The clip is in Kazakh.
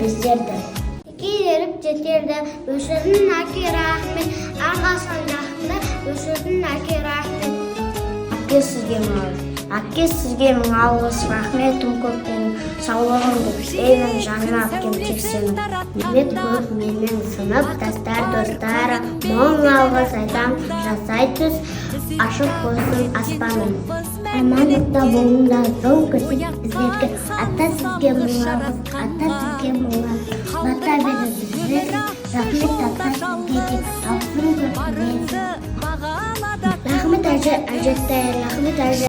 біздерді. Келіп жетерді, өшірдің әке рахмет, арғасан жақында, өшірдің әке рахмет. Әке сізге мың алғыс рахметім көп менің, саулығымды тілеймін жаныма әпкем тек сенің. Мемет көп менің сыныптастар достары, мың алғыс айтам жасай түс, ашық болсын аспаным. Амандықта болыңдар, жол көрсетіп біздерге, ата сізге мың алғыс, ата сізге мың алғыс, бата берді біздер, рахмет ата сізге де, алсын көрсетіп. Рахмет әжеттай, рахмет әже.